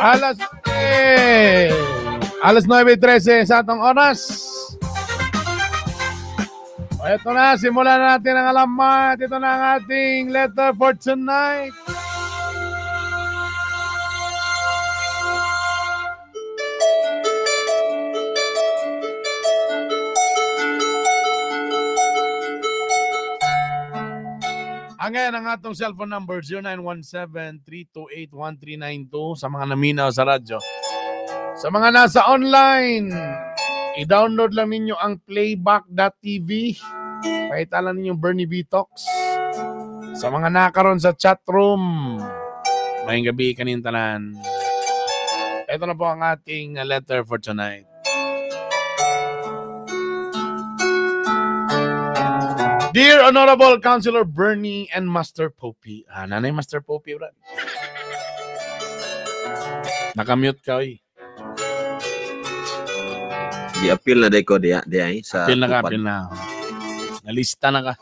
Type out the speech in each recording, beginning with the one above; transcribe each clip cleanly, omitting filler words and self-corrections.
Alas 9:13 sa atong oras. Ito na, simulan natin ang alamat. Ito na ang ating letter for tonight. Ngayon ang atong cellphone number 0917-328-1392 sa mga naminaw sa radyo. Sa mga nasa online, i-download lang ninyo ang playback.tv. Pakita lang ninyo Bernie B Talks. Sa mga nakaroon sa chat room, maying gabi kanin tanan. Ito na po ang ating letter for tonight. Dear Honorable Councilor Bernie and Master Poppy. Nanay Master Poppy, bro. Nakamute ka, oy. Di-appeal na day ko diya sa appeal na ka, appeal na. Nalista na ka.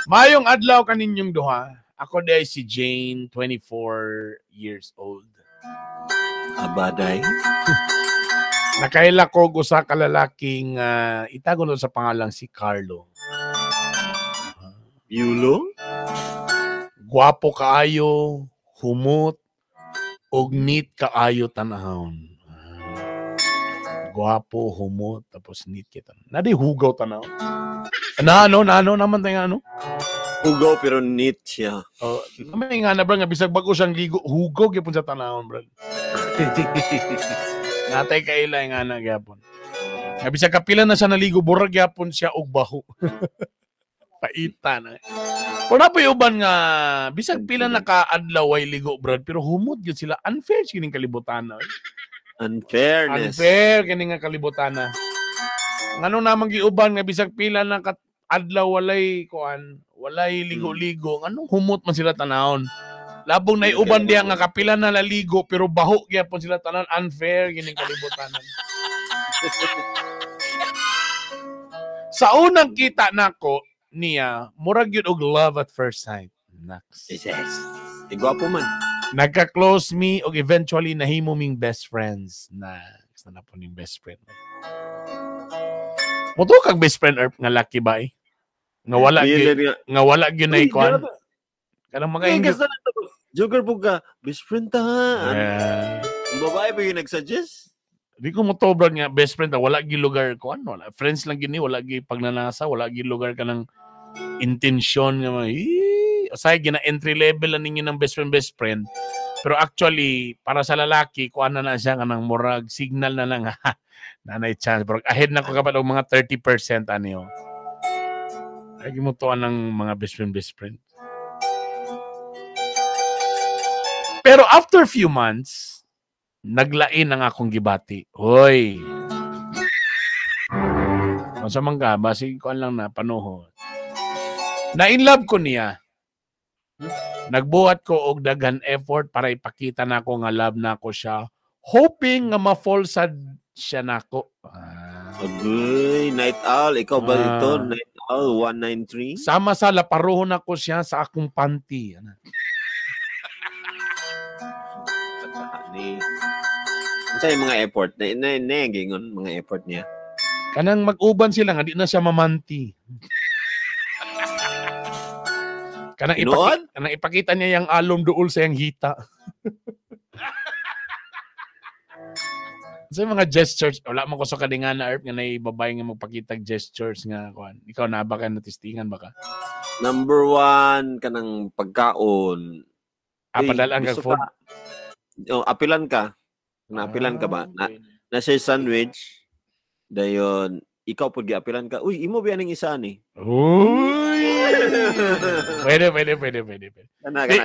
Mayong adlaw kaninyong duha. Ako day si Jane, 24 years old. Abaday. Nakaila ko sa kalalaking itago nun sa pangalang si Carlo. Yulo? Gwapo kaayo, humot, og neat kaayo tanahon. Gwapo, humot, tapos neat kita. Nadi hugaw tanahon. Ano naman tayo ano? Hugaw pero neat siya. May nga na bro, nga bisag bago siyang ligo, hugaw gyapon sa tanahon, bro. Natay kaila nga na gyapon. Nga bisag kapila na siya naligo, burag gyapon siya og baho. Paita na. Pero po yung uban nga, bisag pila naka-adlaw ay ligo, bro, pero humot yun sila. Unfair siya kining kalibutan na. Unfairness. Unfair kining nga kalibutan na. Ngano namang giuban nga bisag pila naka-adlaw walay ligo-ligo. Anong humot man sila tanahon? Labong na iuban diya nga kapila na laligo pero baho gyapon sila tanan. Unfair gining kalibutanan. Sa unang kita nako niya, murag yun og love at first sight. Naks. Yes. Igwapo man. Nagka-close me og eventually nahimo ming best friends. Naks na po ning best friend. Moto kag best friend nga lucky ba eh? Nga wala gyud na ikuan. Kanang mga English. Joker po ka, best friend ta. Ang babae pa yung nagsuggest? Di ko mo tobrang nga, best friend ta. Wala gi lugar ko. Wala. Friends lang gini, wala gi pagnanasa, wala gi lugar ka ng intensyon. Asay, gina entry level lang ninyo ng best friend. Pero actually, para sa lalaki, kuan na siya ka ng murag, signal na lang, nanay chance. Pero ahead na ko kapag mga 30% ano. Ay, gimutuan ng mga best friend. Pero after few months, naglain ang akong gibati. Hoy! Masamang ka, basi ko lang na panuhod. Na-inlove ko niya. Nagbuhat ko og daghan effort para ipakita na ako nga love na ako siya. Hoping nga ma-fall sad siya na ako. Agoy, night owl. Ikaw ba dito? Night owl 193? Sama sa laparuhon ako siya sa akong panty. Sa mga effort gingon mga effort niya. Kanang mag-uban sila nga di na siya mamanti. Kanang ipakita niya yung alom duol sa yang hita. Sa mga gestures, wala man ko sa kadingan na nga na babae nga magpakita gestures nga kuan. Ikaw na ba ka natistingan ba ka? Number 1 kanang pagkaon. Padalaan ka food. Apilan ka. Naapilan ka ba? Na siya sandwich. Dayon, ikaw po giapilan ka. Uy, imo ba ning isa ni? Uy! Pwede.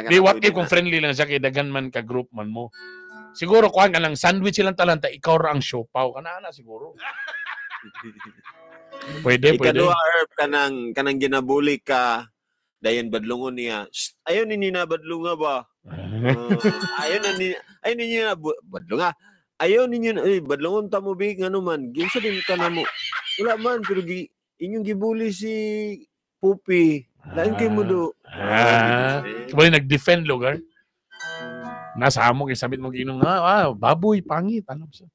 Di what if kung friendly lang siya kay dagan man ka group man mo. Siguro kuhan ka lang sandwich silang talanta, ikaw ra ang siopaw. Kana siguro. Pwede. Ikaduha herb kanang ginabuli ka. Dayon badlungon niya. Ayaw ni na badlunga ba? Ayaw ninyo na badlunga. Ayaw ninyo na badlungon ta mo big ano man. Ginsa din ka na mo. Wala man pero inyong gibuli si Pupi. Lain kay mo do. Kaya nag-defend lugar. Nasa amo kay sabit mo ginong baboy pangit ano siya.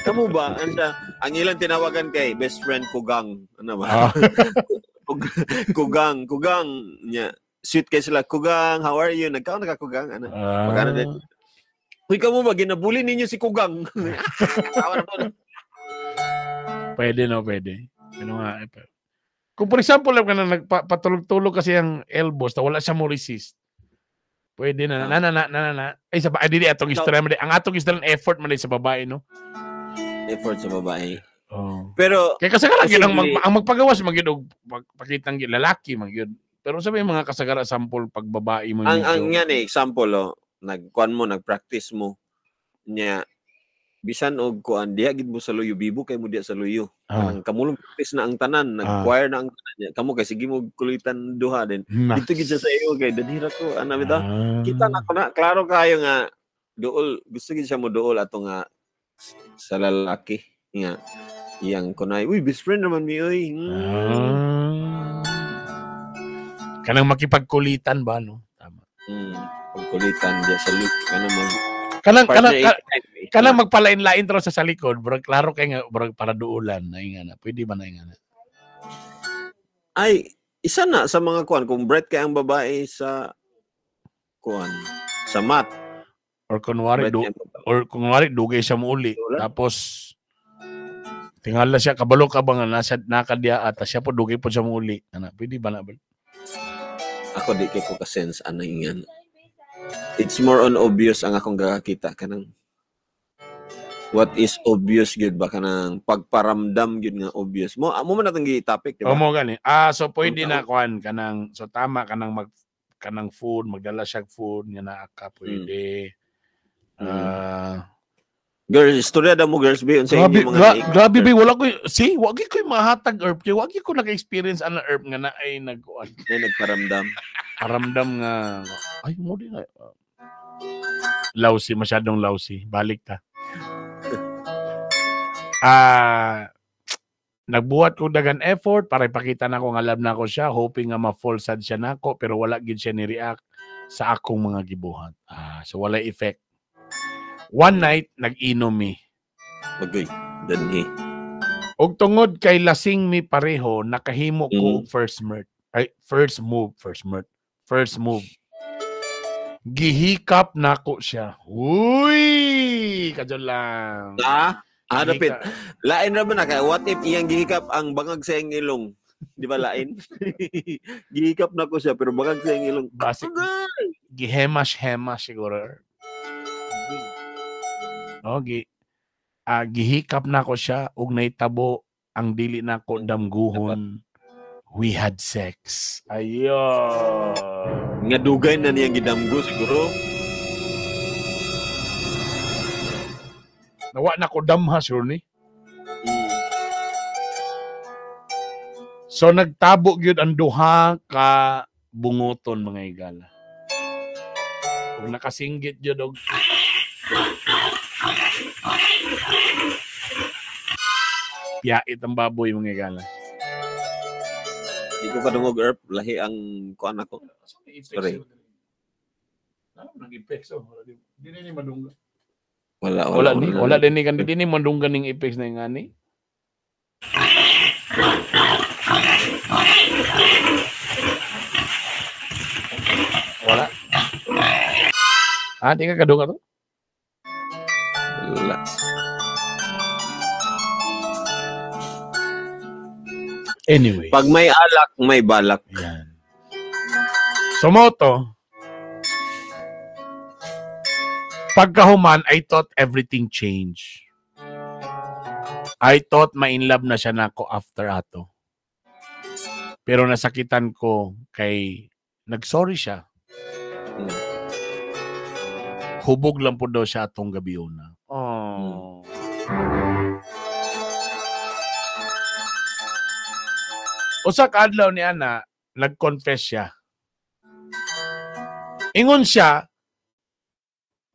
Kamu ba ang ilang tinawagan kay best friend Kugang, ano ba? Kugang nya. Sweet kay sila, Kugang, how are you? Nagkaon ka Kugang? Ano? Magana din. Huy, kamu ba ginabuli ninyo si Kugang? Pwede no, pwede. Ano nga kung for example lang ka na nagpatulog-tulog kasi ang elbows na wala siya mo resist. Pwede na. Ay, dili atong istorya mo. Ang atong istorya effort man sa babae, no? Effort sa babae. Oh. Pero kaya kasagaran ang magpagawas magyud og pakitang lalaki magyud. Pero sabi mga kasagaran sample pag babae mo ang yan example nag-practice mo nya bisan og kuan diha gid mo sa luyo bibo kay mo diha sa luyo. Ang kamulong practice na ang tanan, nag-choir na ang tanan niya. Kamo kay sige mo kulitan duha din. Dito gid sa iyo kay danhira ko ana bitaw. Kita na ko na klaro kayo nga duol gusto gid siya mo duol ato nga sa lalaki nga iyang kunay uy best friend naman mi oy. Kanang makipagkulitan ba no? Tama. Pagkulitan diya sa luyo ano mo. Kanang magpalain-lain tro sa likod, bro, klaro kay nga bro para duulan na ingana. Pwede ba na ingana? Ay, isa na sa mga kuan kung bright kay ang babae sa kuan sa mat or kunwari dugay siya mo uli. Tapos tingala siya kabalo ka ba nga nasa nakadya at siya po dugay po siya mo uli. Ana, pwede ba na? Ako di kay ko ka sense ano ingana. It's more on obvious ang akong gakakita kanang what is obvious gyud ba kanang pagparamdam gyud nga obvious mo man natong gi-topic di ba? Mo gani. So pwede na kuan kanang so tama kanang food magdala siya food nga naa ka pwede. Girls, istorya da mo girls ba sa inyo mga grabe ba wala ko wagi ko mahatag herb kay wagi ko naka-experience ana herb nga na ay nagparamdam. Paramdam nga ay mo din lousy masyadong lousy balik ta. Nagbuhat ko dagan effort para ipakita nako nga love nako siya hoping nga ma-fall sad siya nako pero wala gid siya ni react sa akong mga gibuhat. So wala effect. One night, nag-inom mi. Bagay, danhi. Og tungod kay lasing mi pareho, nakahimo ko first move. Gihikap nako siya. Uy! Kadyo lang. Dapit. Lain ra ba na kay what if iyang gihikap ang bangag sa iyang ilong? Di ba lain? Gihikap nako siya pero bangag sa iyang ilong. Basic. Gihemas siguro. Gihikap na ko siya ug naitabo ang dili nako damguhon. We had sex. Ayo. Nga dugay na niyang gidamgo siguro. Nawa na ko damha sure ni. So nagtabo gyud ang duha ka bungoton mga igala. Ug nakasinggit gyud og piyait ang baboy mga igala. Di ko kadungog herb, lahi ang kuan ako. Sorry. Di ni madungga. Wala din ni madungga ning apex na ngani. Wala. Di ka kadungga to? Wala. Anyway. Pag may alak, may balak. Yan. Sumoto. Pagkahuman, I thought everything changed. I thought ma-inlove na siya nako after ato. Pero nasakitan ko kay nagsorry siya. Hubog lang po daw siya atong gabi una. Oh. Usa ka adlaw ni ana, nag-confess siya. Ingon siya,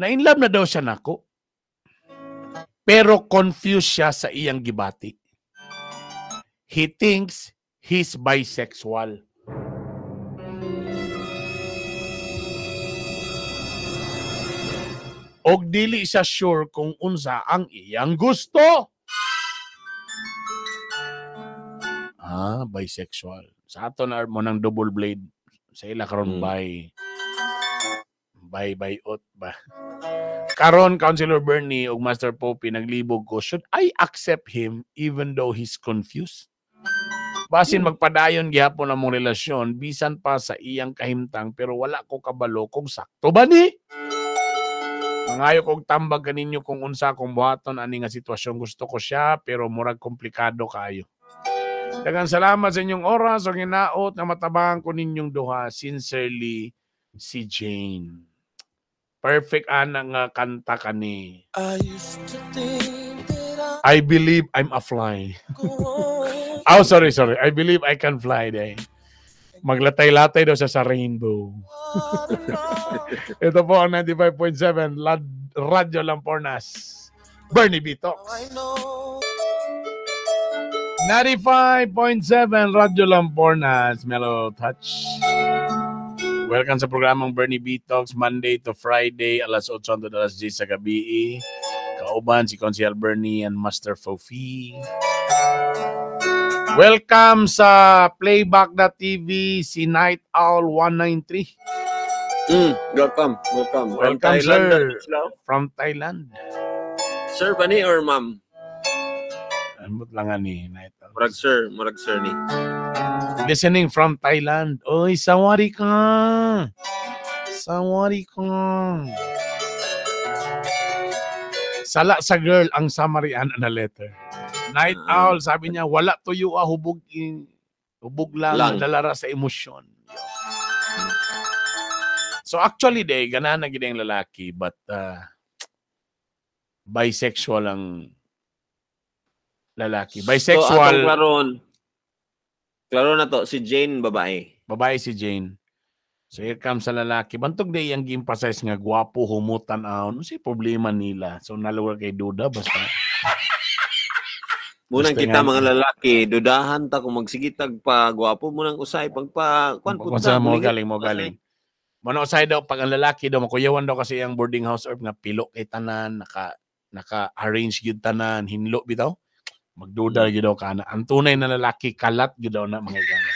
na in love na daw siya nako. Pero confused siya sa iyang gibati. He thinks he's bisexual. og dili siya sure kung unsa ang iyang gusto. Bisexual. Sa ato na mo ng double blade. Sa ila karon bayot ba. Karon Councilor Bernie ug Master Poppy naglibog ko, should I accept him even though he's confused? Basin magpadayon gihapon ang mong relasyon bisan pa sa iyang kahimtang pero wala ko kabalo kung sakto ba ni? Mangayo kog tambag kaninyo kung unsa kung buhaton ani nga sitwasyon, gusto ko siya pero murag komplikado kayo. Daghang salamat sa inyong oras o ginaot na matabangan ko ninyong duha. Sincerely, si Jane. Perfect ana nga kanta kani. I believe I'm a fly. Sorry. I believe I can fly day. Maglatay-latay daw siya sa rainbow. Ito po ang 95.7 Radyo Lampornas. Bernie B. Talks. 95.7 Radyo Lampornas, Mellow Touch. Welcome sa programang Bernie B. Talks, Monday to Friday, alas 8 hanggang alas 10 sa gabi. Kauban si Consiel Bernie and Master Fofi. Welcome sa Playback.tv, si Night Owl 193. Welcome. Welcome, Thailand, sir. From Thailand. Sir ba ni or ma'am? Anbot lang ani Night Owl. Murag sir ni. Listening from Thailand. Oy, sawari ka. Sala sa girl ang Samarian na letter. Night Owl, sabi niya, wala tuyo hubog lang. Dalara sa emosyon. So actually, ganahan na gid ang lalaki, but bisexual ang lalaki. Bisexual. So, klaro na to, si Jane, babae. Babae si Jane. So here comes sa lalaki. Bantog na iyang gi-emphasize nga gwapo, humutan ano si problema nila. So naluwag kay duda basta. Munang kita mga lalaki, dudahan ta kung magsigitag pa gwapo mo nang usay pagpa kuan punta mo galing. Mano usay daw pag ang lalaki daw makuyawan daw kasi ang boarding house or nga pilo kay tanan, naka-arrange gyud tanan, hinlo bitaw. Magduda gyud daw kana. Ang tunay na lalaki kalat gyud daw na mga gana.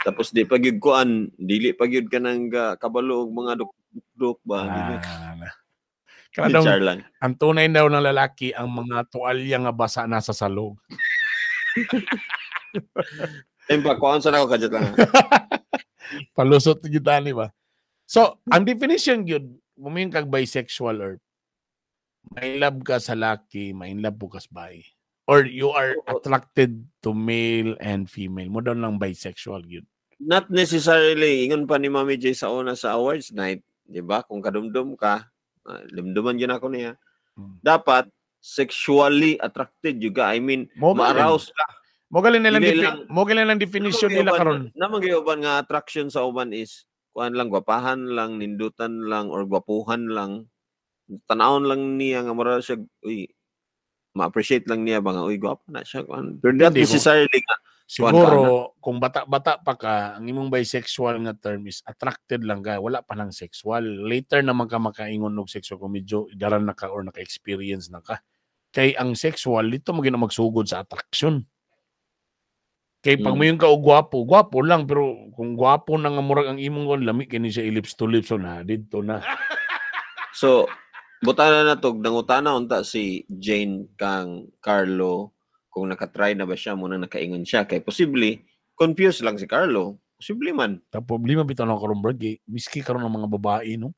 Tapos di pa gyud kuan, dili pa gyud kanang kabalo og mga duk ba. Kanang ang tunay daw ng lalaki ang mga tuwalya nga basa nasa salog. Tempa kuan sa nako kadto lang. Palusot gyud ani ba. So, ang definition gyud mumin kag bisexual or may love ka sa laki, may love ka sa babae. Or you are attracted to male and female. Mo daw lang bisexual yun. Not necessarily. Ingon pa ni Mami J sa una sa awards night. Diba? Kung kadumdum ka, dumduman yun ako niya. Dapat sexually attracted juga. I mean, ma-arouse ka. Mo galing lang definition nila karon. Namanggiuban nga attraction sa uban is kuan lang, gwapahan lang, nindutan lang, or gwapuhan lang. Tanawon lang niya nga mara siya, ma-appreciate lang niya ba nga, gwapo na siya. Pero not necessarily nga. Siguro, kung bata-bata pa ka, ang imong bisexual nga term is attracted lang ka, wala pa ng sexual. Later naman ka makaingon ng sexual kung medyo daran na ka or naka-experience na ka. Kay ang sexual, dito mo magsugod sa attraction. Kay pag mo yung gwapo lang, pero kung gwapo na nga murag ang imong lami, kini siya lips to lips, so na, dito na. So, butana na to, nangutana unta si Jane kang Carlo kung nakatry na ba siya muna nakaingon siya. Kay posible, confused lang si Carlo. Posible man. Ta problema bitaw na karon brag, miski karon ng mga babae no.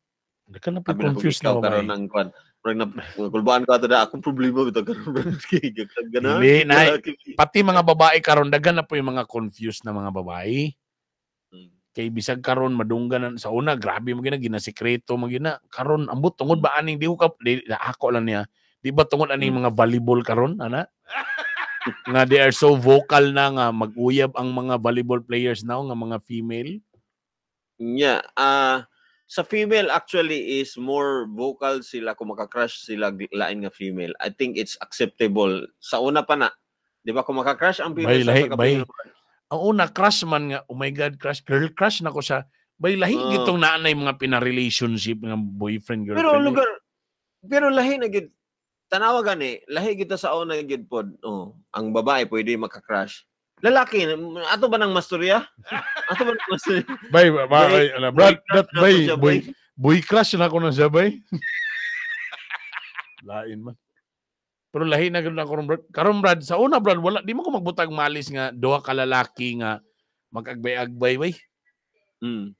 Dakan na po confused na babae. Karon ng kwan. Brag na kulbaan ko ato da akong problema bitaw karon brag. Pati mga babae karon dagan na po yung mga confused na mga babae. Kay bisag karon madunggan sa una grabe mo ginasikreto mo gina karon ambot tungod ba aning di ako lang niya di ba tungod aning mga volleyball karon ana nga they are so vocal na nga mag-uyab ang mga volleyball players now nga mga female. Sa female actually is more vocal sila kung maka-crush sila lain nga female. I think it's acceptable sa una pa na di ba kung maka-crush ang female ang una, crush man nga, oh my God, girl crush na ko siya. Bay, lahi gitong naanay mga pina-relationship ng boyfriend, girlfriend. Pero Pero lahi na gid tanawa gani, lahi kita sa una gid pod. Oh, ang babae pwede maka-crush. Lalaki, ato ba nang masturya? Ato ba nang masturya? Bay, Brad, that crush na bay, to siya, boy crush na ako na siya, bay. Lain man. Pero lahi na gano'n ako, Brad. Karon, Brad, sa una, Brad, wala, di mo ko magbutag malis nga, duha ka lalaki nga, mag-agbay-agbay, bay.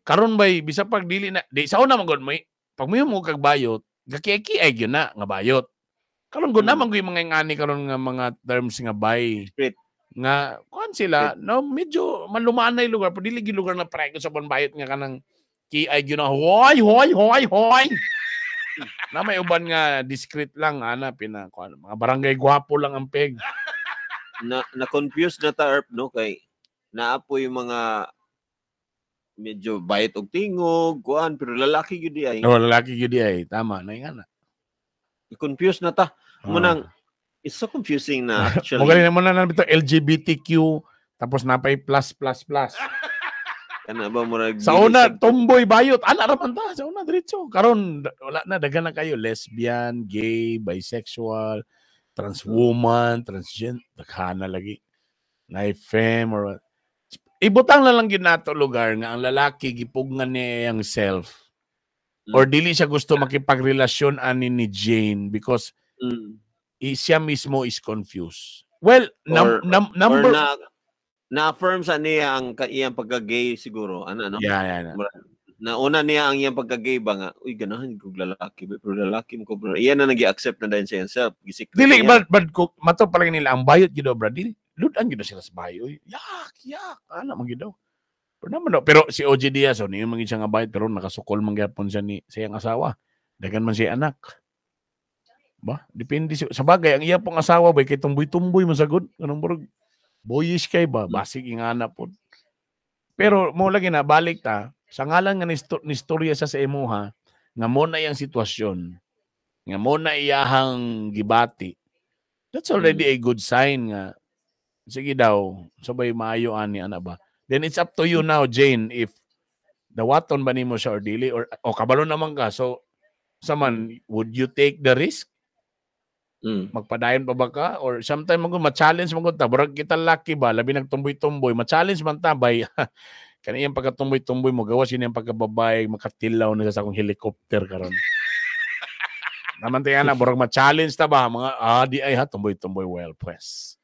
Karon, bay, bisa pag dili na, di, sa una, magod, may, pag may mo kagbayot, gaki-aki-ay yun na, nga bayot. Karon, gud naman ko yung mga ingani karon nga mga terms nga bay. Street. Nga, kuhan sila, no, medyo malumaan na yung lugar, pero dili lugar na prego sa panbayot nga kanang ki-ay yun na, hoy! Na may uban nga discreet lang ana mga barangay gwapo lang ang peg. Na confused na ta Erp, no, kay naapo yung mga medyo bayit og tingog kuan pero lalaki gyud ay. Lalaki gyud ay tama na nga na. Confused na ta. Munang it's so confusing na actually. Mo galing naman na bitaw LGBTQ tapos napay plus. Kana ba murag sa una tomboy bayot ana ra man ta sa una diretso karon wala na daghan na kayo lesbian, gay, bisexual, trans woman, transgender daghan na lagi na femme or ibutang na lang gid nato lugar nga ang lalaki gipugngan niya yang self or dili siya gusto makipagrelasyon ani ni Jane because siya mismo is confused. Well, number na-affirm sa niya ang iyang pagka-gay siguro. Ano? Yeah. Nauna niya ang iyang pagka-gay ba nga, uy, ganahan kong lalaki. Pero lalaki mo ko, bro. Iyan na nag-i-accept na dahil sa himself. Dili, but mato pala nila, ang bayot gido, bro. Dili, ludan gido sila sa bayo. Yak. Ano, magidaw. Pero si OG Diaz, niyo maging siya nga bayot, pero nakasukol mangyapon siya ni siyang asawa. Dagan man siya anak. Ba? Depende sa bagay. Ang iya pong asawa, ba, kay tumboy-tumboy masagod. Anong burog? Boyish kay ba? Basig nga na po. Pero mo lagi na, balik ta, sa ngalan nga ni istorya sa imuha, nga mo na yung sitwasyon, nga mo na iyahang gibati, that's already a good sign nga, sige daw, sabay maayo ani, ana ba? Then it's up to you now, Jane, if dawaton ba nimo siya or dili, or kabalo naman ka, so, saman, would you take the risk? Magpadayon pa ba ka? Or sometimes ma-challenge mo ta. Burag kita laki ba? Labi nagtumboy-tumboy. Ma-challenge man tabay. Kaniyang pagkatumboy-tumboy mo. Gawas yun yung pagkababay. Makatilaw na sa akong helicopter karon. Naman tayo na. Burag ma-challenge ta ba? Mga, di ay ha. Tumboy-tumboy. Well, pues.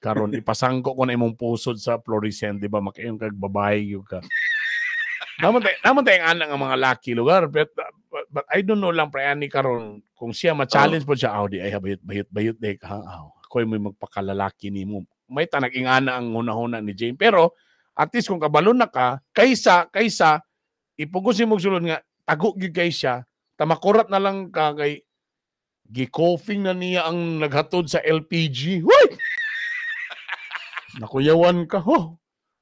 Karon ipasangko ko na imong pusod sa fluorescent. Di ba? Makayong kagbabay yung ka. Naman tayo nga mga laki lugar. But I don't know lang prayani karon kung siya ma-challenge po siya, di ay bayot day ka. Ako may magpakalalaki ni mo. May tanag ingana ang hunahuna ni Jane. Pero at least kung kabalo na ka, kaysa ipugusin mo sulod nga tago gyud kay siya, tamakurat na lang ka kay gi-coughing na niya ang naghatod sa LPG. Hoy! Nakuyawan ka.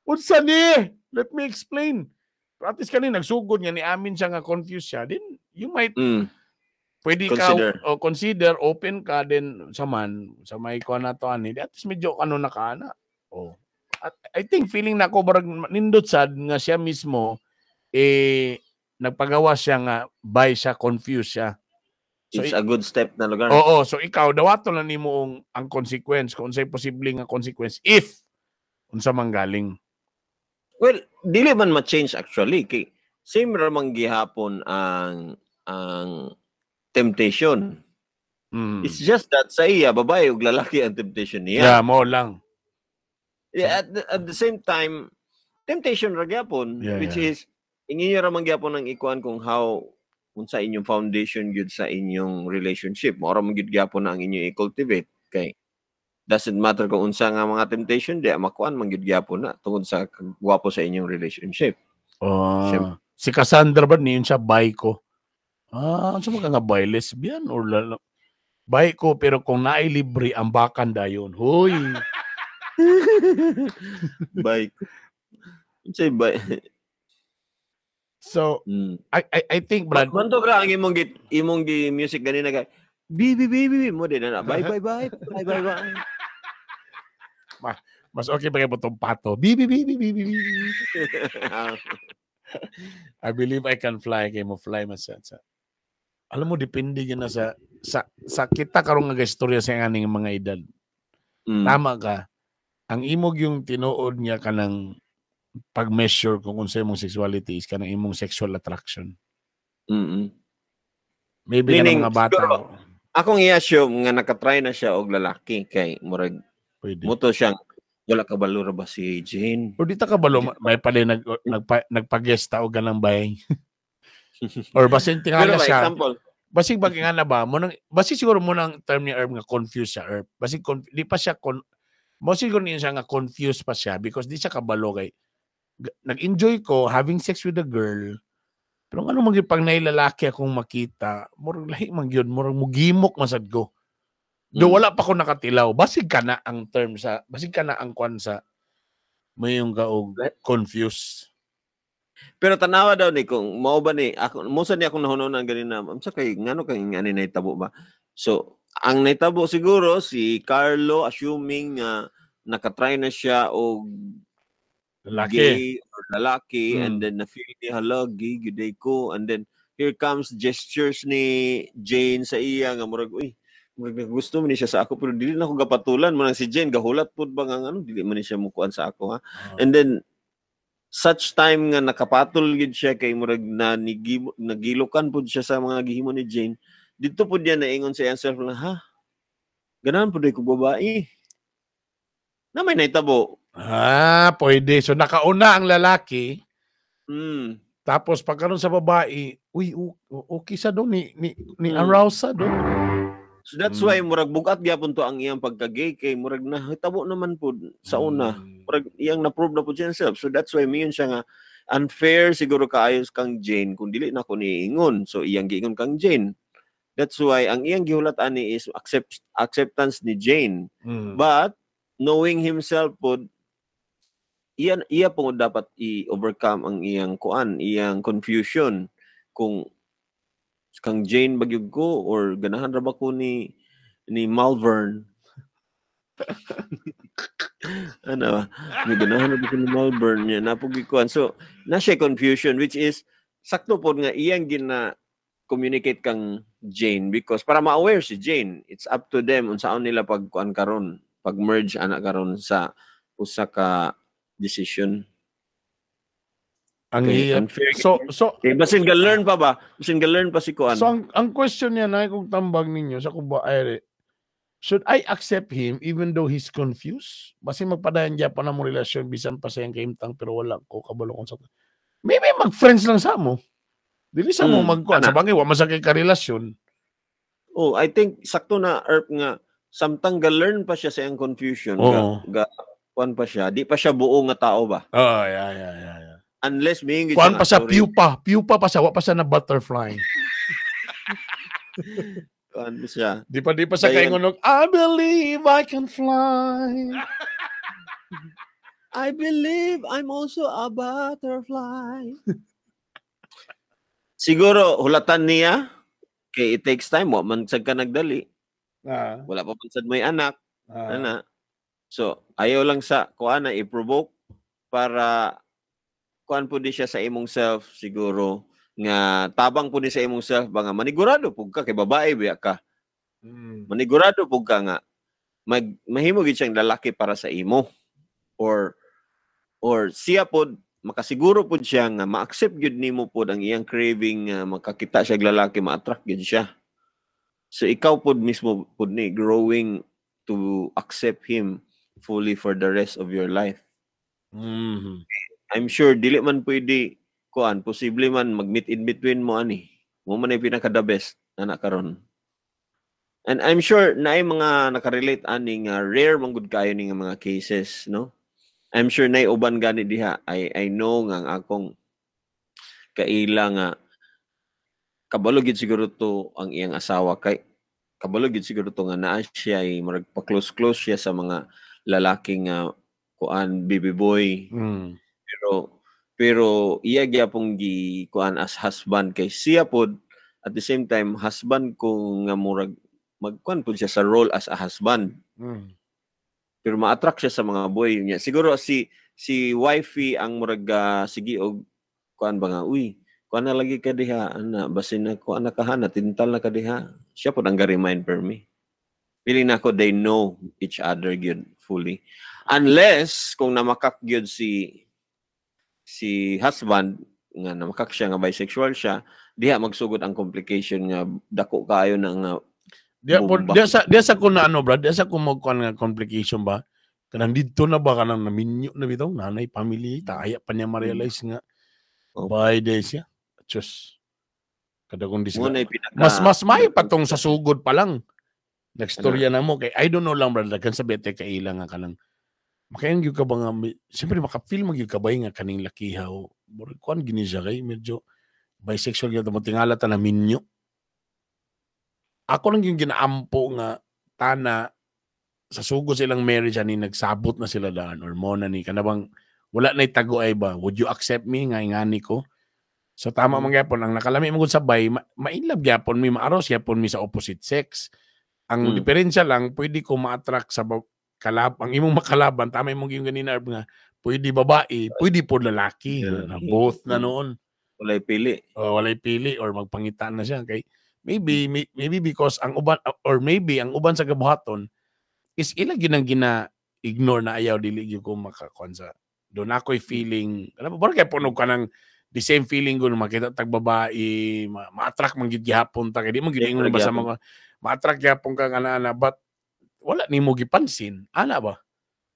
Unsa ni? Let me explain. Pero at least kanina, nagsugod nga ni amin siya nga confused siya. Then, you might pwede consider. Ka consider, open ka, then sa may kuha na to, ani. At least medyo na ka na. I think feeling na ko, barag nindot sad nga siya mismo, nagpagawa siya nga, by siya, confused siya. So, it's a good step na lugar. Oo, so ikaw, dawato lang ni mo ang consequence, kung sa'y posibleng nga consequence, if, unsa manggaling. Well, dili man ma-change actually. Kay same ra man gihapon ang temptation. It's just that sa iya babae ug lalaki ang temptation niya. Yeah, mo lang. Yeah, at the same time, temptation ra gyapon, which is inyo ra man gyapon ang ikuan kung how unsa inyong foundation gyud sa inyong relationship. Mao ra man gyud gyapon ang inyo i-cultivate kay doesn't matter kung unsa nga mga temptation, di makuan mangyud gyapon na tungod sa gwapo sa inyong relationship. Si Cassandra ba niyon siya bay ko? Unsa man ka nga bay, lesbian or bay ko pero kung naay libre ang bakan dayon. Hoy. Bay ko. Unsay bay? So, I think Brad, manto ra ang imong music ganina kay Bibi mo din na. Bye. Mas okay pa kayo po itong pato. Bibi. I believe I can fly. Kaya mo fly masan. Alam mo, depende yun na sa sa kita karong nga istorya sa aning mga edad. Tama ka. Ang imog yung tinuod niya kanang pag-measure kung unsa imong sexuality is kanang imong sexual attraction. Maybe meaning, mga bata. Siguro, akong i-assume nga nakatry na siya og lalaki kay murag muto siyang wala ka balura ba si Jane? O di ta ka balo may pala nagpagesta og ganang bay. Or basin tingala siya. Example, basig bagay nga na ba mo nang basig siguro mo nang term ni Herb nga confused siya Herb. Basig di pa siya mo siguro niya siya nga confused pa siya because di siya kabalo kay nag-enjoy ko having sex with a girl. Pero ano man gyud pag nailalaki akong makita, murag lahi man gyud, murag mugimok masad ko. Do wala pa ko nakatilaw. Basig ka na ang term sa, basig ka na ang kwan sa may yung gaog confused. Pero tanawa daw ni kung mao ba ni ako mo sa ni akong nahunon ganina, unsa kay ngano kay ani nahitabo ba? So, ang nahitabo siguro si Carlo assuming nakatry na siya og gay or lalaki and then na-feel ni hala gay gyud ko and then here comes gestures ni Jane sa iya nga murag gusto man siya sa ako pero dili na ako gapatulan man si Jane gahulat pud ba nga ano dili man siya mukuan sa ako ha. And then such time nga nakapatol gid siya kay murag na nagilokan pud siya sa mga gihimo ni Jane. Dito pud niya naingon sa himself na ha. Ganahan pud ko babae. Na may naitabo. Pwede. So nakauna ang lalaki. Tapos pagkaroon sa babae, okay sa doon ni arouse sa doon. So that's why murag bugat gyapon to ang iyang pagka-gay kay murag nahitabo naman pud sa una. Murag iyang na-prove na pud siya himself. So that's why miyon siya nga unfair siguro kaayos kang Jane kung dili na ko niingon. So iyang giingon kang Jane. That's why ang iyang gihulat ani is acceptance ni Jane. But knowing himself pud iya pong dapat i-overcome ang iyang confusion kung kang Jane bagyog ko or ganahan ra ba ko ni Malvern. Ano, may ganahan ra ba ko ni Malvern niya napugikuan. So, na siya confusion which is sakto po nga iyang communicate kang Jane because para ma-aware si Jane, it's up to them unsaon nila pagkuan karon, pag-merge ana karon sa usa ka decision. Ang unfair. So basin ga-learn pa ba? Basin ga-learn pa si kuan. So ang question niya na kung tambag ninyo sa kuba ay should I accept him even though he's confused? Basin magpadayon diya pa na mo relasyon bisan pa sayang kaimtang pero wala ko kabalo kon sa. Maybe mag-friends lang sa mo. Dili sa mo magkuan sa bagay wa masakay ka relasyon. Oh, I think sakto na Erp nga samtang ga-learn pa siya sa iyang confusion kuan pa siya, di pa siya buo nga tao ba? Yeah. Unless may kuan pa siya pupa pa siya, wa pa siya na butterfly. Kuan pa siya. Di pa siya kaingon I believe I can fly. I believe I'm also a butterfly. Siguro hulatan niya kay it takes time wa man sad ka nagdali. Wala pa man sad may anak. Ana. So, ayaw lang sa kuan na i-provoke para kuan po di siya sa imong self siguro nga tabang po di sa imong self ba nga manigurado pug ka kay babae biya ka. Manigurado pug ka nga mahimo gid siyang lalaki para sa imo or siya pod makasiguro pod siya nga ma-accept gyud nimo pod ang iyang craving nga makakita siya lalaki ma-attract gyud siya. So ikaw pod mismo pod ni growing to accept him fully for the rest of your life. I'm sure dili man pwede kuan posible man mag-meet in between mo ani. Mo man ay pinaka the best ana karon. And I'm sure naay mga nakarelate ani nga rare man gud kayo ning mga cases, no? I'm sure naay uban gani diha. I know nga ang akong kaila nga kabalo gid siguro to ang iyang asawa kay kabalo gid siguro to nga naa siya ay magpa-close siya sa mga lalaking kuan baby boy. Pero iya gyapong gi kuan as husband kay siya pod at the same time husband ko nga murag magkuan pod siya sa role as a husband. Pero ma-attract siya sa mga boy niya. Siguro si wifey ang murag sige og kuan ba nga kuan na lagi ka diha ana basin na ko ana kahana tintal na ka diha. Siya po ang ga-remind per me. Feeling na ko they know each other gyud fully. Unless kung namakak gyud si husband nga namakak siya nga bisexual siya, diha magsugod ang complication nga dako kaayo na nga Dia sa ko na ano, brad, dia sa ko mo nga complication ba? Kanang dito na ba kanang naminyo na bitaw nanay family taya pa niya ma-realize nga by days siya. Just kada kung mas may patong sa sugod pa lang. Nagstorya na mo kay I don't know lang brad kan sa bete kay ilang nga kanang makayon gyud ka ba nga siyempre maka-feel magyud ka ba nga kaning lakihaw. Murag kuan gini siya kay medyo bisexual gyud mo tingala ta na minyo. Ako lang yung ginaampo nga tana sa sugo silang marriage ani nagsabot na sila daan or mo na ni kanabang wala na itago ay ba would you accept me nga ingani ko so tama man gyapon ang nakalami mo sa bay ma-inlove gyapon mi maaros gyapon mi sa opposite sex ang diferensya lang pwede ko ma-attract sa ang imong makalaban tama imong yung ganina nga pwede babae pwede po lalaki na both na noon walay pili or magpangitaan na siya kay maybe because ang uban or maybe ang uban sa gabuhaton is ila ginang gina-ignore na ayaw dili gyud ko makakuan sa doon ako'y feeling alam mo kay punog ka ng the same feeling ko makita tag babae ma-attract man gyud gihapon ta kay di mo gyud ingon basta ma-attract gyapon ka ana but wala nimo gipansin ana ba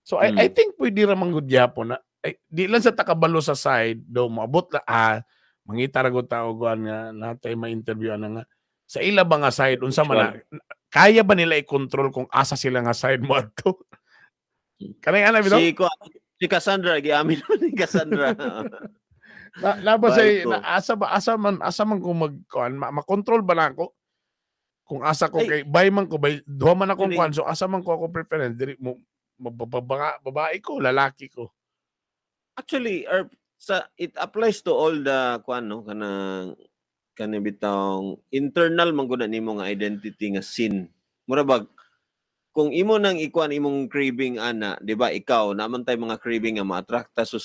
so I think pwede ra man gyud gihapon na di lang sa takabalo sa side do maabot la mangita ra gud tao nga natay ma-interview ana nga sa ila ba nga side unsa man kaya ba nila i-control kung asa sila nga side mo adto? Kanay ana bitaw? Si Cassandra giamin ni Cassandra. asa man ko magkuan ma-control ba na ako? Kung asa ko kay bay man ko bay duha man akong kuan so asa man ko ako preference diri mo babae ko lalaki ko. Actually it applies to all the kuan no kanang bitang internal man gud nimo nga identity nga sin. Mura bag kung imo nang ikuan imong craving ana, di ba ikaw naman tay mga craving nga ma-attracta so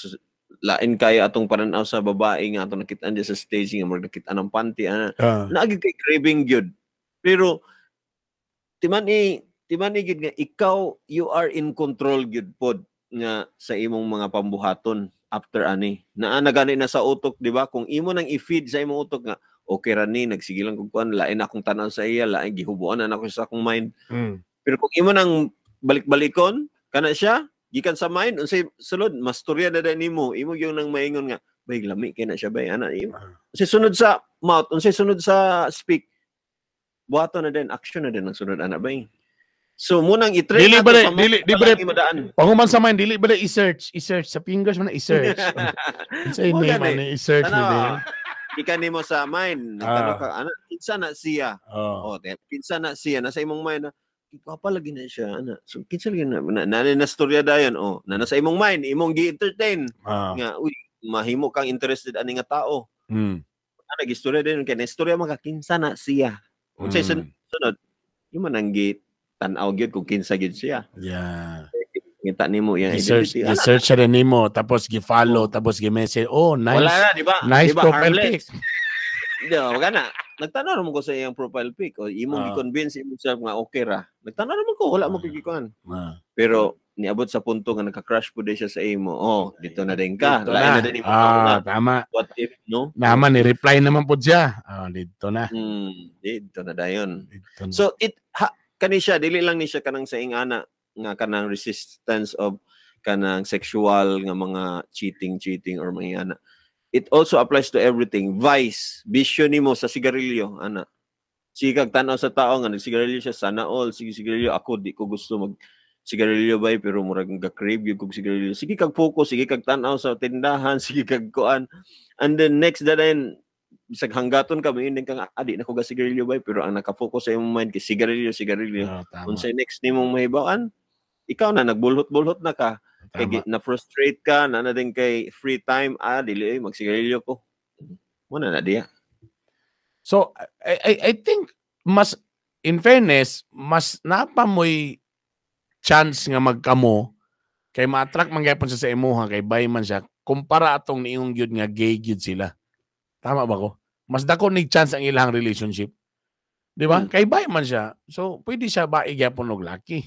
lain kayo atong pananaw sa babae nga atong nakita-an sa stage nga murag nakita ng panty ana. Naagi kay craving gyud. Pero timan gid nga ikaw you are in control gyud pod nga sa imong mga pambuhaton after ani. Naa gani na sa utok, di ba? Kung imo nang i-feed sa imong utok nga okay ra ni nagsigilan kog kuan lain akong tan-aw sa iya lain gihubuan na ako sa akong mind. Pero kung imo nang balik-balikon kana siya gikan sa mind unsay sulod mastorya na dai nimo imo gyud nang maingon nga bay lami kay na siya bay ana unsay sunod sa mouth unsay sunod sa speak buhaton na din action na din ang sunod ana bay. So munang i-train dili ba panguman sa mind dili ba i-search sa fingers man i-search. Unsay name man i-search ni ikan nimo sa mind nagtanong ka ana kinsa na siya kinsa na siya nasa imong mind papa lagi na siya ana so kinsa lagi na storya dayon na nasa imong mind imong gi-entertain nga uy mahimo kang interested ani nga tao ana gistorya din kay na istorya man ka kinsa na siya unsay sunod imo nang tan-aw gyud kung kinsa gyud siya kita nimo yan i-search na nimo tapos gi-follow tapos gi-message nice wala na di ba nice profile pic di ba kana nagtanong mo ko sa iyang profile pic o imong gi-convince imong self nga okay ra nagtanong naman ko wala mo kikikuan pero niabot sa punto nga nagka-crush pud siya sa imo dito na din ka lain na din tama what if no naman ni reply naman pud siya dito na dito na dayon so kani siya dili lang ni siya kanang sa ingana nga kanang resistance of kanang sexual nga mga cheating or mga ana. It also applies to everything. Vice, bisyo nimo sa sigarilyo, ana. Sige kag tan-aw sa tao nga nagsigarilyo siya sana all sigarilyo ako di ko gusto mag sigarilyo bay pero murag ga-crave gyud kog sigarilyo. Sige kag focus, sige kag tan-aw sa tindahan, sige kag kuan. And then next then bisag hanggaton ka mainin kang adi na ko ga sigarilyo bay pero ang naka-focus sa imong mind kay sigarilyo. Unsay next nimong mahibawaan? Ikaw na nagbulhot-bulhot na ka kay na-frustrate ka na din kay free time dili magsigarilyo ko muna na diya. So I think mas in fairness mas napamoy chance nga magkamo kay ma-attract man gyapon sa imuha kay bay man siya kumpara atong niingon gyud nga gay gyud sila Tama ba ko? Mas dako ni chance ang ilang relationship. Di ba? Kay bay man siya. So, pwede siya ba igyapon og laki.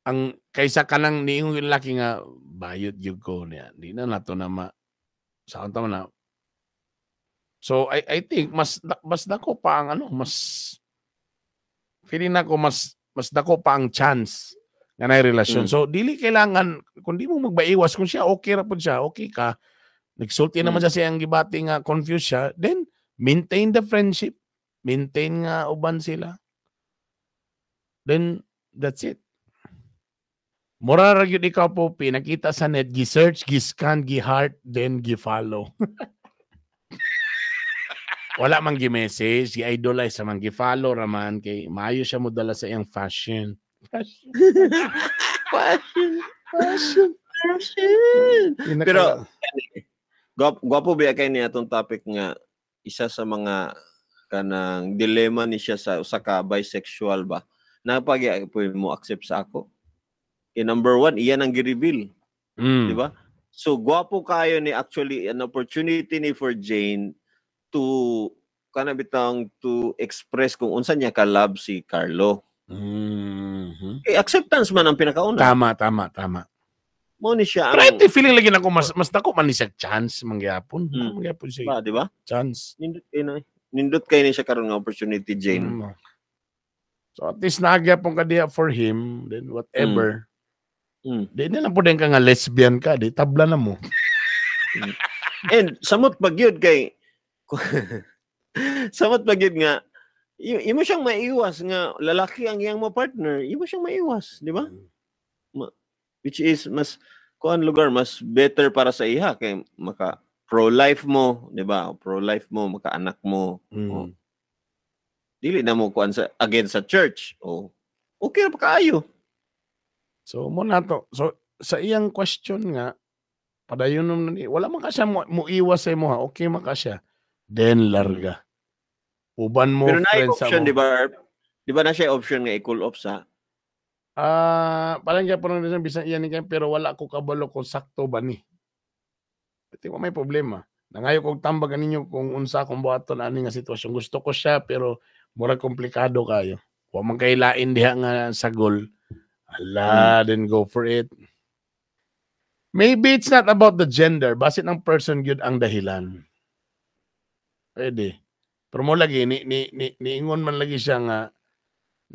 Ang kaysa kanang niingon yung laki nga bayot gyud ko niya. Di na nato na saan tama na. So, I think mas dako pa ang feeling na ko mas dako pa ang chance nga na relasyon. So, dili kailangan, kung di mo magbaiwas, kung siya okay ra pud siya, okay ka, nagsulti naman siya siyang gibati nga confused siya, then maintain the friendship. Maintain nga uban sila. Then, that's it. Mura ra gyud ikaw po, pinakita sa net, gi-search, gi-scan, gi-heart, then gi-follow. Wala man gi-message, gi-idolize sa man, gi-follow raman, kay maayo siya mo dala sa iyang fashion. Fashion. Pero, gwapo ba kay niya itong topic nga, isa sa mga kanang dilema ni siya sa usa ka bisexual ba? Napag mo accept sa ako? Number 1, iyan ang gi-reveal. Di ba? So, gwapo kayo ni actually an opportunity ni for Jane to to express kung unsa niya ka love si Carlo. Acceptance man ang pinakauna. Tama. Mo ni siya ang pero feeling lagi nako mas dako man ni siya chance mangyapon. Mangyapon siya. Di ba? Chance. Nindot kay ni siya karon nga opportunity, Jane. So at least nagyapon ka diha for him, then whatever. Di na po din ka nga lesbian ka, di tabla na mo. And samot pagyud kay samot pagyud nga imo siyang maiwas nga lalaki ang iyang mo partner, imo siyang maiwas, di ba? Which is mas kuan lugar mas better para sa iha kay maka pro-life mo, di ba? Pro-life mo, maka-anak mo. Dili na mo kuan sa against sa church. Okay ra pa kaayo. So mo na to. So sa iyang question nga padayon wala man ka siya mo iwas sa imo ha. Okay man ka siya. Then larga. Uban mo pero friends sa option, di ba? Di ba na siya option nga i-cool off sa? Parang kaya parang rin bisan iyan ni pero wala ko kabalo kung sakto ba ni. Pati mo may problema. Nangayo kong tambagan ninyo kung unsa kung buhaton ani nga sitwasyon. Gusto ko siya pero mura komplikado kayo. Wa man kay lain diha nga sagol. Then go for it. Maybe it's not about the gender. Basit ng person yun ang dahilan. Pwede. Pero mo lagi, niingon man lagi siya nga,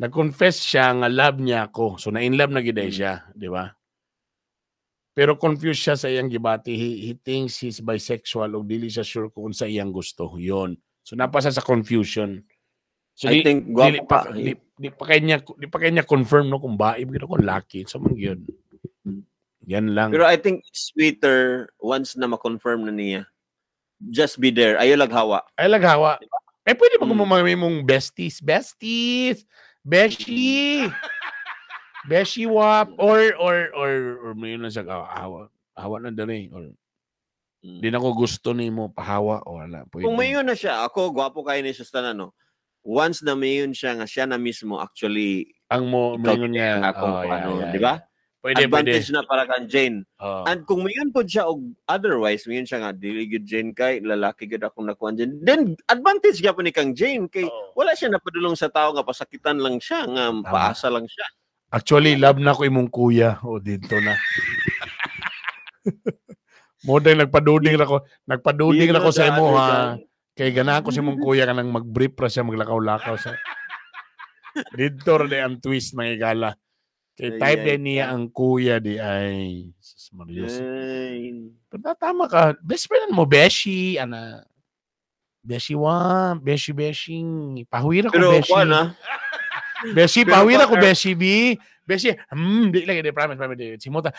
nag-confess siya nga love niya ako. So, na-in-love na giday siya. Di ba? Pero confused siya sa iyang gibati. He thinks he's bisexual o dili siya sure kung sa iyang gusto. Yun. So, napasa sa confusion. So, I think di pa kay niya confirm no kung baib gito kung lucky. So, man yun. Yan lang. Pero I think sweeter once na ma-confirm na niya. Just be there. Ayaw laghawa. Diba? Pwede ba kumamay mong besties? Beshi! Beshi wap. Or may yun lang siya, hawa na dali. Or, di na ko gusto ni mo pahawa. O wala. Pwede. Kung may yun na siya, ako, gwapo kayo ni siya sa no. Once na may yun siya, nga siya na mismo, actually, ang mo, may yun niya. Di ba? Advantage na para kang Jane. And kung mayon po siya o otherwise, mayon siya nga, dili good Jane kay, lalaki good akong nakuha dyan. Then, advantage nga po ni kang Jane kay wala siya napadulong sa tao nga pasakitan lang siya, nga paasa lang siya. Actually, love na ko imong kuya. Dito na. Modern, nagpaduding na ko sa imo ha. Kay ganahan ko si mong kuya kanang mag-brief ra siya, maglakaw-lakaw sa. Dito rin ang twist, mga igala. Kay type din niya ang kuya di ay sus Marios. Pero tama ka. Best friend mo, Beshi. Beshi wa. Beshi. Pahuwira ko, Beshi. Beshi, pahuwira ko, Beshi, B. Beshi, di lagi, di promise. Simota,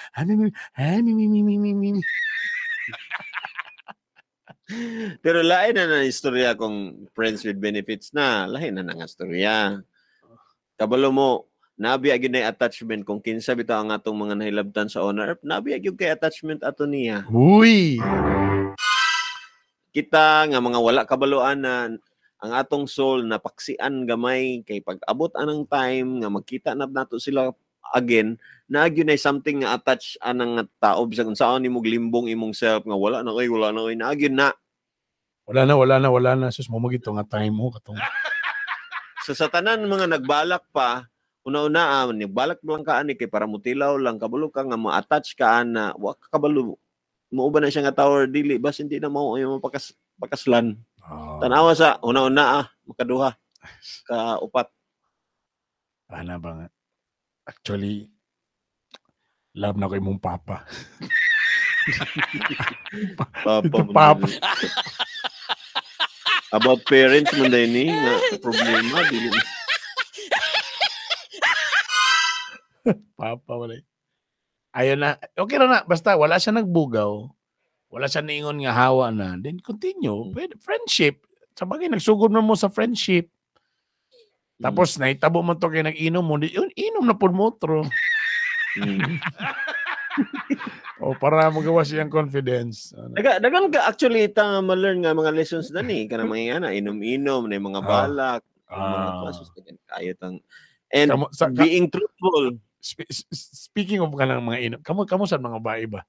Pero lain na istorya kung friends with benefits na. Lain na nga istorya. Kabalo mo, nabiag yun na attachment kung kinsa bitaw ang atong mga nahilabtan sa owner, nabiag yun kay attachment ato niya. Uy! Kita nga mga wala kabaluan na ang atong soul napaksian gamay kay pag-abot anang time nga magkita na nato sila again, naagyo na something nga attach anang tao bisag unsaon nimo glimbong imong self nga wala na koy naagyo na. Wala na. Sus mo magito nga time mo katong. So sa tanan mga nagbalak pa, una-una nagbalak lang ka ani kay para mutilaw lang kabalo ka nga mo-attach ka ana, wa ka kabalo. Mao na siya nga tower dili bas hindi na mao yung pakaslan. Tanawa sa una-una makaduha ka upat. Ana ba nga? Actually, love na ko imong papa. Papa. About parents man dahil ni nga problema dili. Papa wala. Ayun na. Okay na. Basta wala siya nagbugaw. Wala siya niingon nga hawa na. Then continue. Friendship. Sabagay, nagsugod mo sa friendship. Tapos nahitabo mo to kay nag-inom mo. Inom na po mo otro. O para magawa siyang confidence. Dagan ka actually ma-learn nga mga lessons na ni kanang mga inom-inom na mga balak, mga classes kayo tang and being truthful. Speaking of kanang mga inom, kamo sa mga bae ba?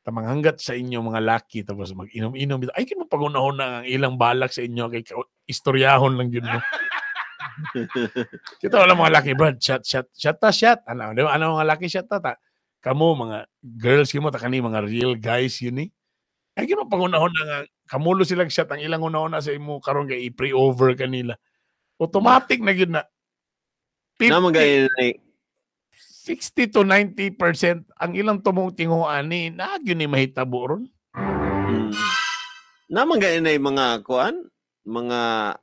Tamang hanggat sa inyo mga laki tapos mag-inom-inom ay kin mo pagunahon na ang ilang balak sa inyo kay istoryahon lang yun mo. Kita wala mga laki brad, shot. Ano mga laki shot ta. Kamo mga girls kimo ta kani mga real guys yun ni. Ay kino pangunahon na nga kamulo sila shot ang ilang una sa imo karon kay i-pre-over kanila. Automatic na gyud na. 60 to 90% ang ilang tumong tinguan ni nagyo ni mahitabo ron. Naman gay na mga kuan, mga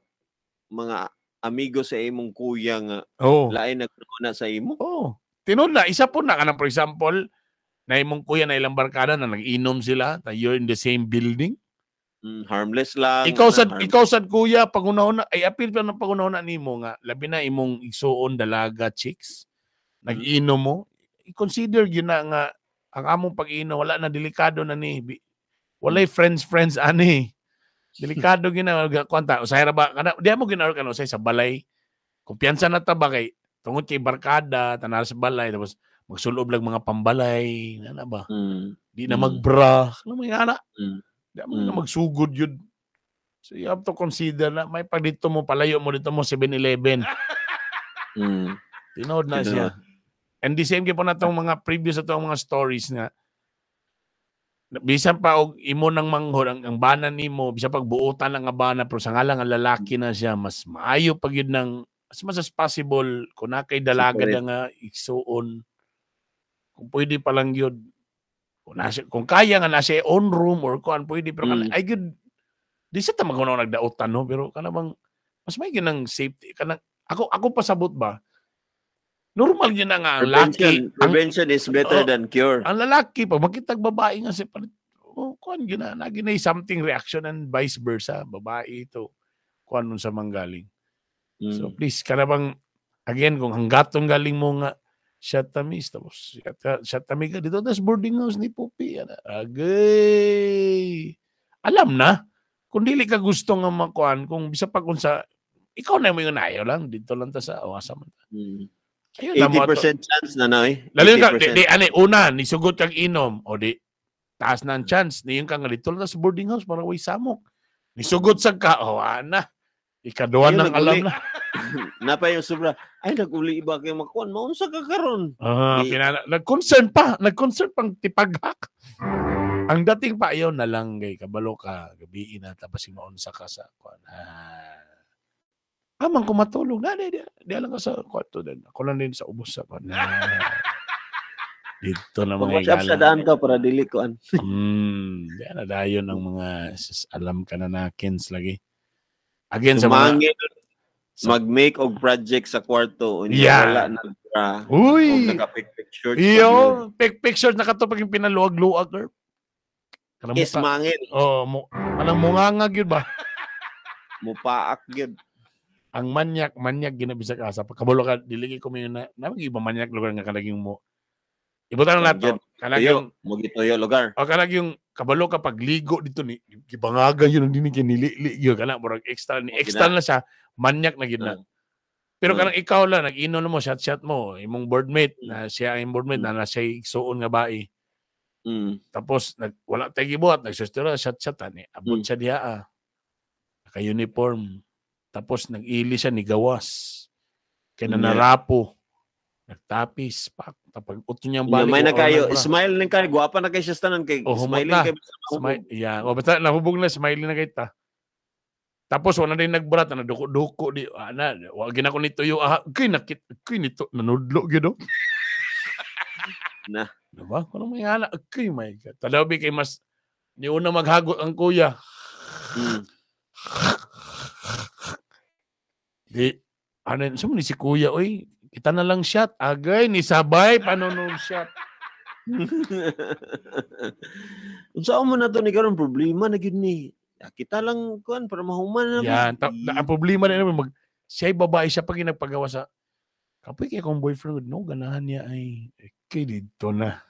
amigo sa imong kuya nga lain naguna sa imo. Tinod na, isa po na kanang for example, na imong kuya na ilang barkada na nag-inom sila, you're in the same building. Harmless lang. Ikaw sad kuya, pagunahon na, ay appeal pa ng pagunahon na nimo nga, labi na imong igsuon dalaga chicks, nag-inom mo, i-consider yun na nga, ang among pag-inom, wala na delikado na ni, walay friends ani. Delikado gina, kwanta, usay ra ba, di mo ginaro ka usay sa balay, kumpiyansa na ta ba kay, tungod kay barkada, tanar sa balay, tapos magsulob lang mga pambalay, ano ba? Di na magbra, ano mo yung anak? Di mo na magsugod yun. So you have to consider na may pag dito mo, palayo mo dito mo 7-Eleven. Tinood na siya. And the same po na itong mga previous na itong mga stories nga, bisan pa og imo nang manghod ang bana nimo, bisan pag buotan lang nga bana, pero sa ngalang ang lalaki na siya, mas maayo pag yun ng as much as possible, kung nakay dalaga na nga, igsuon. Kung pwede pa lang yun. Kung kaya nga nasa own room or kung pwede, pero ay good. Di sa tamang kung nagdaotan, no? Pero kanabang, mas may ginang safety. Ako pasabot ba? Normal yun na nga ang laki. Prevention is better than cure. Ang lalaki, pag makitag babae nga siya, kuhan yun na, naginay something reaction and vice versa. Babae ito. Kuhan nun sa manggaling. So please, kanabang, again, kung hanggatong galing mo nga, shot tamis, tapos shot tamis ka dito, tapos boarding house ni Pupi. Agay! Alam na, kung dili ka gusto nga makuhan, kung bisa pa kung sa, ikaw na mo yung nayo lang, dito lang ta sa awasa man. 80% chance na na eh. Lalo ka, una, nisugot kang inom, o di, taas na ang chance, niyon ka nga dito lang sa boarding house, para way samok. Nisugot sa ka, ana. Ikaduan ng alam na. Napa yung sobra. Ay, nag-uli iba kayo makuhan. Maunsa ka karon. Nag-concern pang tipaghak. Ang dating pa ayaw na lang, gay, kabalo ka, gabi na, tapos maunsa ka sa kuhan. Amang kumatulog. Di alam ka sa kwarto din. Ako lang din sa ubos sa kuhan. Dito na mga igala. Sa daan ka para dili kuhan. Di na dayon ang mga alam ka na nakins lagi. Again, mag-make og project sa kwarto. Wala na. Uy! Naka-picture. Iyo, picture na kato pag yung pinaluag-luag. Ismangin. Anong mungangag yun ba? Mupaak yun. Ang manyak ginabisa ka sa pagkabulo ka, diligi ko mo yun na mag-iba manyak lugar nga kanaging mo. Ibutan na nato. Kanaging Mugitoyo lugar. O kanaging kabalo ka pagligo dito ni gibangagan yun hindi kinili yun kana murag extra na siya manyak na gid na. Pero kanang ikaw lang nag-inom mo shot mo imong boardmate na siya ang boardmate na siya igsuon nga bae. Tapos wala tay gibuhat nagsustira shot ani abot siya diha. naka-uniform. Tapos nag-ili siya ni gawas. Kaya Yeah. nanarapo. Nagtapis. Tapag uto niyang balik. May na kayo. Smile na kayo. Guwapa na kayo siya tanan. Smiling kayo. Yeah. O basta nahubog na. Smiling na kayo ta. Tapos wala din nagbrat. Duko-duko. Wag na ko nito yung Kay nito. Nanudlo gino. Na. Diba? Kung may hala. Kay my God. Talabi kay mas di una maghagot ang kuya. Di. Ano ni si kuya. Uy. Kita na lang shot. Agay. Ni sabay. Paano nung shot? Saan mo na ito ni karon problema na gini. Kita lang kuan para mahuman na. Yan. Ang problema na naman. Siya'y babae siya pag nagpagawa sa kapoy kaya kong boyfriend. No, ganahan niya ay kay dito na.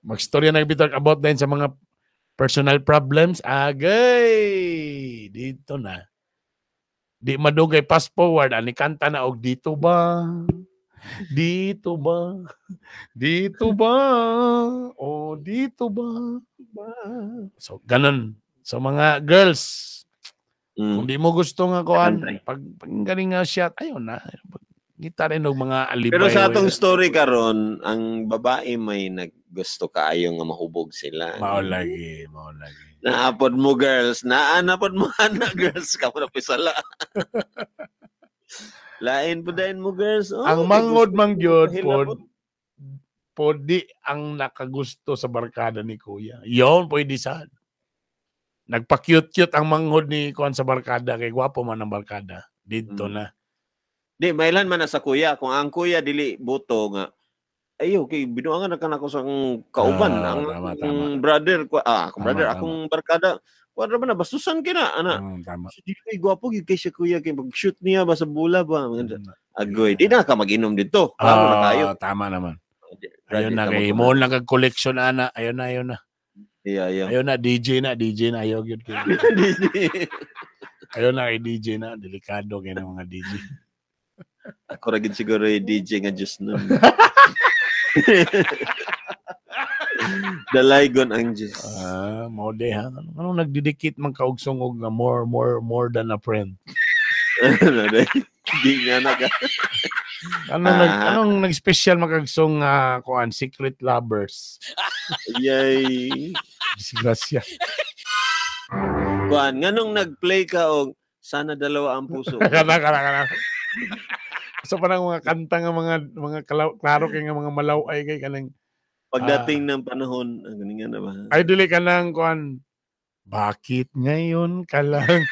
Mag-storya na bitak about din sa mga personal problems. Agay. Dito na. Di madugay fast forward. Ani kanta na og dito ba? Dito ba? Dito ba? O dito ba? So, ganun. So, mga girls, kung di mo gusto nga kuan, pag galing nga shot, ayun na. Kita rin og mga alibay. Pero sa atong story karon, ang babae may naggusto kaayo nga mahubog sila. Mao lagi. Naapod mo girls, naanapod mo ana girls, kamo na pisala. Lain po din mo girls. Ang mangod mang gyud pod di ang nakagusto sa barkada ni kuya. Yon pwede sad. Nagpa-cute-cute ang manghod ni kuan sa barkada kay gwapo man ang barkada. Dito na. Di mailan man na sa kuya kung ang kuya dili buto nga ayo kay binuangan na kanako sa kauban ang brother ko akong barkada kuadra ba na bastusan kina ana tama. Di kay gwapo gid kay siya kuya kay mag-shoot niya ba sa bula ba agoy di na ka mag-inom dito na kayo tama naman ayun na kay mo lang kag collection ana ayun na yeah. Ayun na DJ na ayaw gyud kay ayun na kay DJ na delikado kay mga DJ. Ako ra gid siguro DJ nga just nun. Dalaygon ang Diyos. Mode ha. Anong nagdidikit man kaugsong og nga more than a friend? Di nga na ka. Anong nag-special makagsong kuan secret lovers? Yay. Disgrasya. Kuan nganong nag-play ka og sana dalawa ang puso. Kana. So parang mga kanta nga mga klaro kay nga mga malaw ay kay kanang pagdating ng panahon ganingan na ba ay dili ka lang kuan bakit ngayon ka lang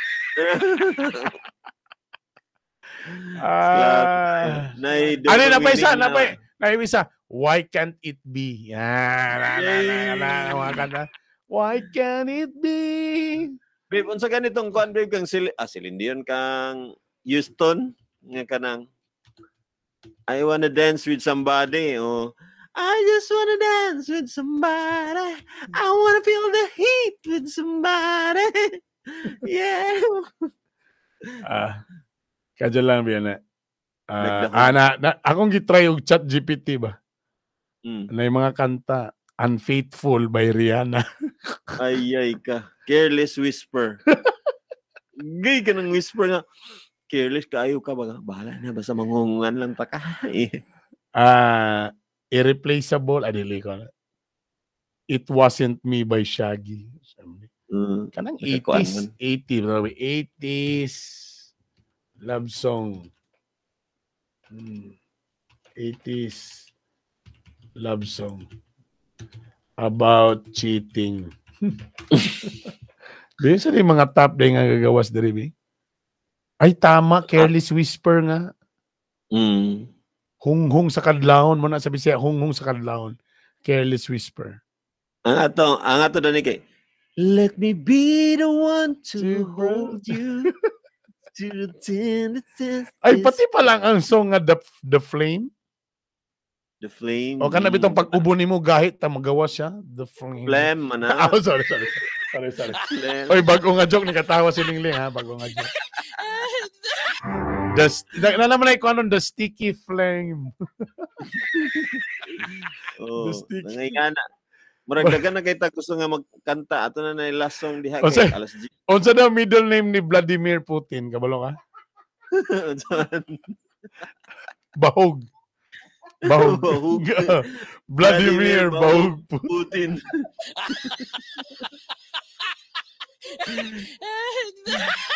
naipisa why can't it be why can't it be babe unsa ganitong kuan babe kang Celine Dion kang Houston nga kanang I wanna dance with somebody I just wanna dance with somebody. I wanna feel the heat with somebody. Yeah. Kadyo lang biya na. Akong gitry og chat GPT ba? Na yung mga kanta. Unfaithful by Rihanna. Ay ka. Careless Whisper. Gay ka ng whisper nga. Careless kayo ka ba? Bahala na. Basta mangungungan lang pa ka. Irreplaceable. Adili ko na. It Wasn't Me by Shaggy. Kanang 80s. 80s love song. 80s love song about cheating. Doon sa mga top day nga gagawas diri. Ay tama, Careless Whisper nga. Hunghung sa kadlawon mo na sabi siya, hunghung sa kadlawon. Careless Whisper. Ang ato na ni kay let me be the one to hold you to the tender. Ay pati pa lang ang song nga The Flame. The Flame. O kana bitong pag-ubo nimo gahit ta magawa siya. The Flame. Flame man na. Oh, sorry. Oy, bago nga joke ni katawa si Lingling ha, bago nga joke. Naman ay ko anong The Sticky Flame. The Sticky. Maragdagan na kay ta gusto nga magkanta ato na last song diha O, sir. kay alas 10. Unsa daw middle name ni Vladimir Putin? Kabalo ka? Bahog. Bahog. Vladimir Bahog Putin.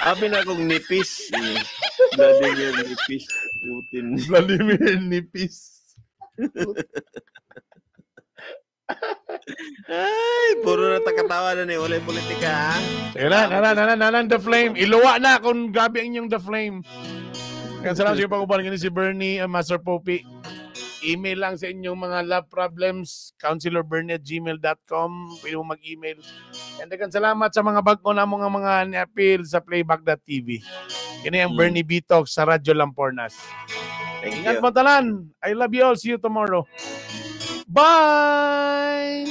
Abi na kong nipis. Vladimir Nipis Putin. Vladimir Nipis. Ay, puro na takatawa na ni. Walay politika, ha? Sige na, The Flame. Iluwa na kung grabe ang inyong The Flame. Kaya salamat sa iyo pag-ubalan si Bernie, Master Poppy. Email lang sa inyong mga love problems, counselorbernie@gmail.com. Pwede mo mag-email. And again, salamat sa mga bago na mga ni-appeal sa playback.tv. Yan ang Bernie B-Talks sa Radyo Lampornas. Ingat mo tanan. I love you all. See you tomorrow. Bye!